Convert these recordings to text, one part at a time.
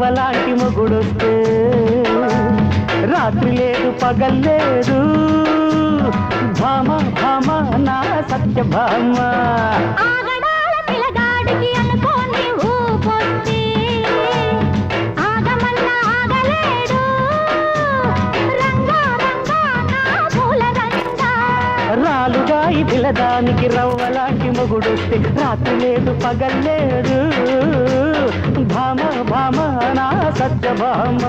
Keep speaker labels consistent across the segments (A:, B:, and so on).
A: రవ్వలాంటి మొగుడొస్తే రాత్రి లేదు పగల్లేదు భామ భామ నా సత్యభామ రాలుగా ఈ పిల్లదానికి రవ్వలాంటి మొగుడొస్తే రాత్రి లేదు పగల్లేదు భామ భామ నా సత్యభామ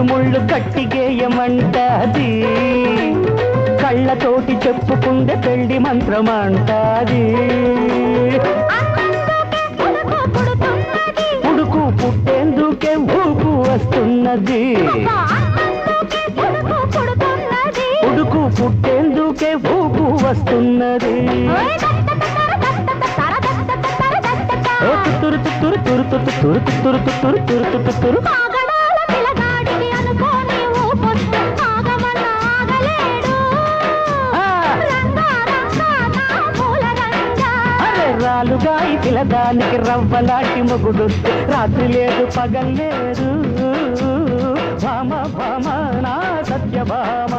A: ముళ్ళు గట్టిగేయమంటాది కళ్ళతోటి చెప్పుకుండే పెళ్లి మంత్రమంటాది ఉడుకు పుట్టేందుకే ఊపు వస్తున్నది ఉడుకు పుట్టేందుకే ఊపు వస్తున్నది తురు తురు తురు తురు తురు తురు తురు తురు తురు రాలుగా ఈ పిల్లదానికి రవ్వలాంటి మొగుడొస్తే రాత్రి లేదు పగల్లేదు భామ భామ నా సత్యభామ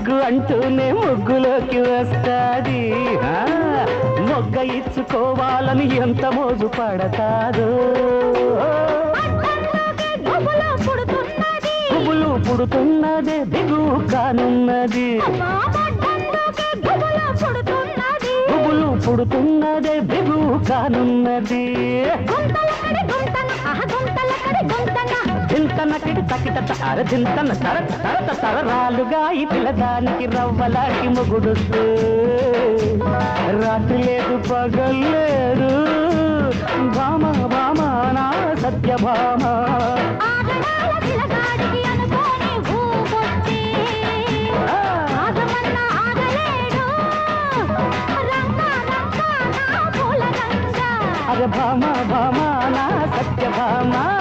A: సిగ్గు అంటూనే ముగ్గులోకి వస్తాది మొగ్గ ఇచ్చుకోవాలని ఎంత మోజు పడతాదో పువ్వులు పుడుతున్నదే దిగువ కానున్నది పువ్వులు పుడుతున్నదే దిగువ కానున్నది చింతనకిడి తకిట అర చింతన తరత తరత తరరాలుగా ఈ పిల్లదానికి రవ్వలాంటి మొగుడొస్తే రాత్రి లేదు పగల్లేదు భామ భామ నా సత్యభామ అరే భామ భామ నా సత్యభామ